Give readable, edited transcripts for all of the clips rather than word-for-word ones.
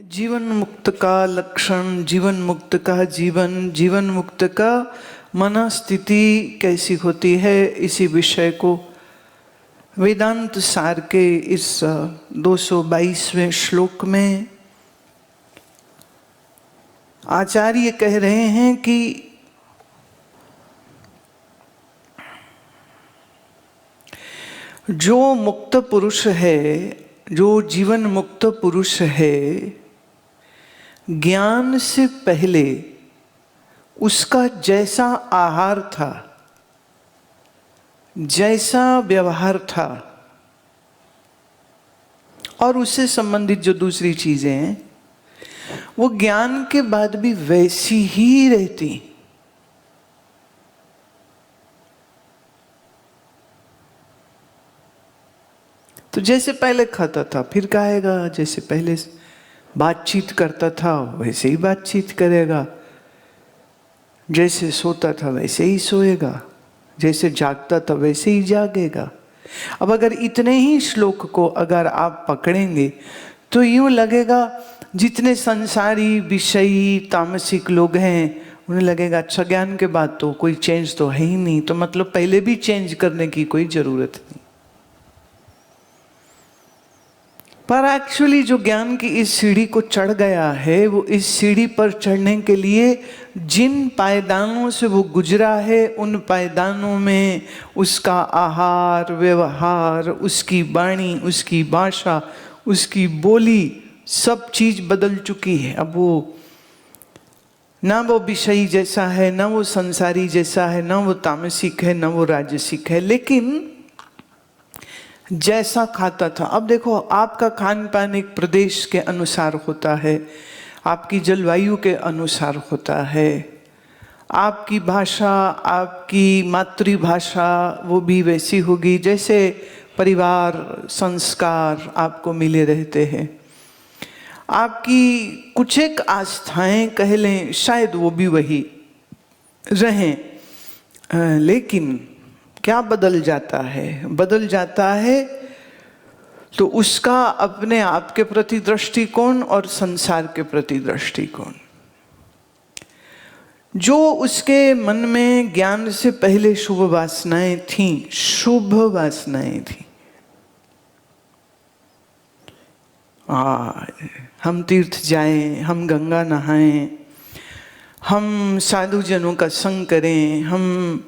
जीवन मुक्त का लक्षण, जीवन मुक्त का जीवन, जीवन मुक्त का मन स्थिति कैसी होती है, इसी विषय को वेदांत सार के इस 222वें श्लोक में आचार्य कह रहे हैं कि जो मुक्त पुरुष है, जो जीवन मुक्त पुरुष है, ज्ञान से पहले उसका जैसा आहार था, जैसा व्यवहार था और उससे संबंधित जो दूसरी चीजें हैं, वो ज्ञान के बाद भी वैसी ही रहती। तो जैसे पहले खाता था फिर खाएगा, जैसे पहले बातचीत करता था वैसे ही बातचीत करेगा, जैसे सोता था वैसे ही सोएगा, जैसे जागता था वैसे ही जागेगा। अब अगर इतने ही श्लोक को अगर आप पकड़ेंगे तो यूं लगेगा जितने संसारी विषयी तामसिक लोग हैं उन्हें लगेगा अच्छा ज्ञान के बाद तो कोई चेंज तो है ही नहीं, तो मतलब पहले भी चेंज करने की कोई जरूरत नहीं। पर एक्चुअली जो ज्ञान की इस सीढ़ी को चढ़ गया है, वो इस सीढ़ी पर चढ़ने के लिए जिन पायदानों से वो गुजरा है, उन पायदानों में उसका आहार, व्यवहार, उसकी वाणी, उसकी भाषा, उसकी बोली, सब चीज बदल चुकी है। अब वो ना वो विषयी जैसा है, ना वो संसारी जैसा है, ना वो तामसिक है, ना वो राजसिक है, लेकिन जैसा खाता था। अब देखो, आपका खान पान एक प्रदेश के अनुसार होता है, आपकी जलवायु के अनुसार होता है, आपकी भाषा, आपकी मातृभाषा वो भी वैसी होगी जैसे परिवार संस्कार आपको मिले रहते हैं। आपकी कुछ एक आस्थाएं कह लें, शायद वो भी वही रहें, लेकिन क्या बदल जाता है? बदल जाता है तो उसका अपने आप के प्रति दृष्टिकोण और संसार के प्रति दृष्टिकोण। जो उसके मन में ज्ञान से पहले शुभ वासनाएं थीं, शुभ वासनाएं थीं, हम तीर्थ जाएं, हम गंगा नहाएं, हम साधु जनों का संग करें, हम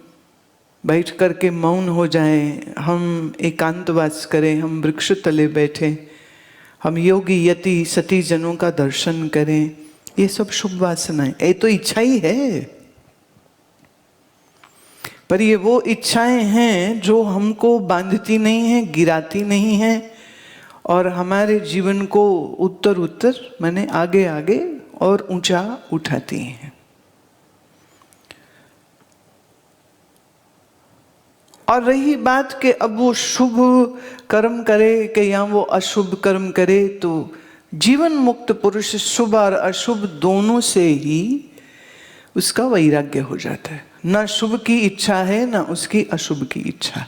बैठ करके मौन हो जाएं, हम एकांतवास करें, हम वृक्ष तले बैठें, हम योगी यति सती जनों का दर्शन करें, ये सब शुभ वासनाएं। ये तो इच्छा ही है, पर ये वो इच्छाएं हैं जो हमको बांधती नहीं है, गिराती नहीं है और हमारे जीवन को उत्तर उत्तर माने आगे आगे और ऊंचा उठाती हैं। और रही बात कि अब वो शुभ कर्म करे कि या वो अशुभ कर्म करे, तो जीवन मुक्त पुरुष शुभ और अशुभ दोनों से ही उसका वैराग्य हो जाता है। ना शुभ की इच्छा है, ना उसकी अशुभ की इच्छा।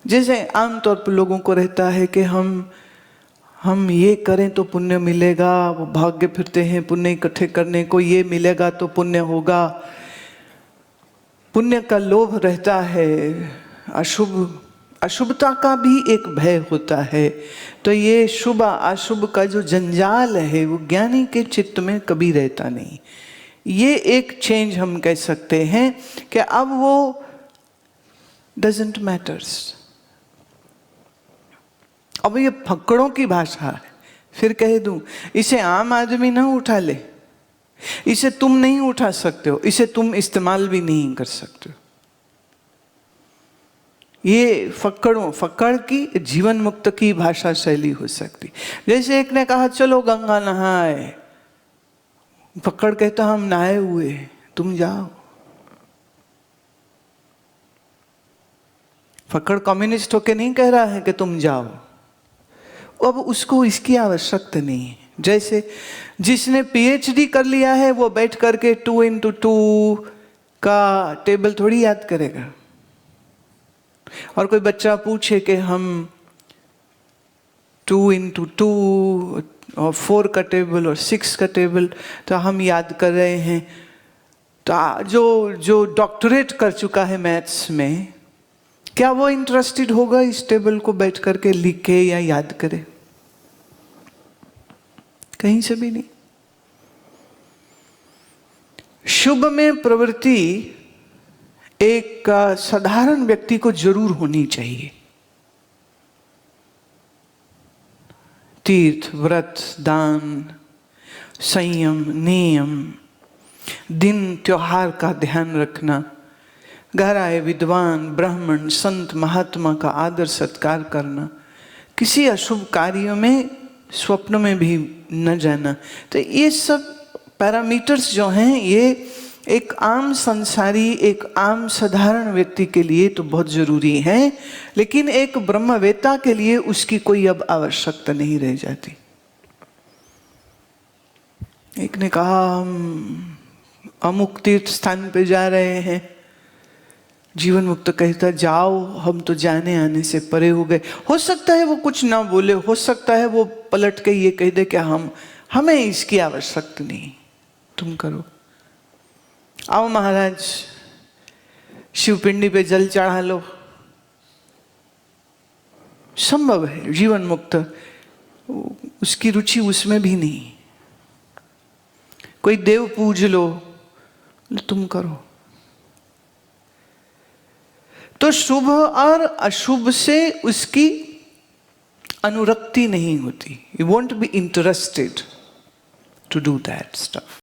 जैसे आमतौर पर लोगों को रहता है कि हम ये करें तो पुण्य मिलेगा, वो भाग्य फिरते हैं पुण्य इकट्ठे करने को, ये मिलेगा तो पुण्य होगा, पुण्य का लोभ रहता है, अशुभता का भी एक भय होता है। तो ये शुभ अशुभ का जो जंजाल है वो ज्ञानी के चित्त में कभी रहता नहीं। ये एक चेंज हम कह सकते हैं कि अब वो डजंट मैटर्स। अब ये फक्कड़ों की भाषा है, फिर कह दूं इसे आम आदमी ना उठा ले, इसे तुम नहीं उठा सकते हो, इसे तुम इस्तेमाल भी नहीं कर सकते हो। ये फक्कड़ की जीवन मुक्त की भाषा शैली हो सकती। जैसे एक ने कहा चलो गंगा नहाए, फक्कड़ कहता हम नहाए हुए, तुम जाओ। फक्कड़ कम्युनिस्ट होके नहीं कह रहा है कि तुम जाओ, अब उसको इसकी आवश्यकता नहीं है। जैसे जिसने पीएचडी कर लिया है वो बैठ करके 2x2 का टेबल थोड़ी याद करेगा। और कोई बच्चा पूछे कि हम 2 into 2 और 4 का टेबल और 6 का टेबल तो हम याद कर रहे हैं। तो जो डॉक्टरेट कर चुका है मैथ्स में, क्या वो इंटरेस्टेड होगा इस टेबल को बैठ करके लिखे या याद करे? कहीं से भी नहीं। शुभ में प्रवृत्ति एक साधारण व्यक्ति को जरूर होनी चाहिए। तीर्थ, व्रत, दान, संयम, नियम, दिन त्योहार का ध्यान रखना, घर आए विद्वान, ब्राह्मण, संत, महात्मा का आदर सत्कार करना, किसी अशुभ कार्यों में स्वप्न में भी न जाना। तो ये सब पैरामीटर्स जो हैं, ये एक आम संसारी, एक आम साधारण व्यक्ति के लिए तो बहुत जरूरी है, लेकिन एक ब्रह्मवेत्ता के लिए उसकी कोई अब आवश्यकता नहीं रह जाती। एक ने कहा हम अमुक तीर्थ स्थान पे जा रहे हैं। जीवन मुक्त कहता जाओ, हम तो जाने आने से परे हो गए। हो सकता है वो कुछ ना बोले, हो सकता है वो पलट के ये कह दे कि हमें इसकी आवश्यकता नहीं, तुम करो। आओ महाराज, शिवपिंडी पे जल चढ़ा लो, संभव है। जीवन मुक्त उसकी रुचि उसमें भी नहीं। कोई देव पूज लो, तुम करो। तो शुभ और अशुभ से उसकी अनुरक्ति नहीं होती। You want be interested to do that stuff.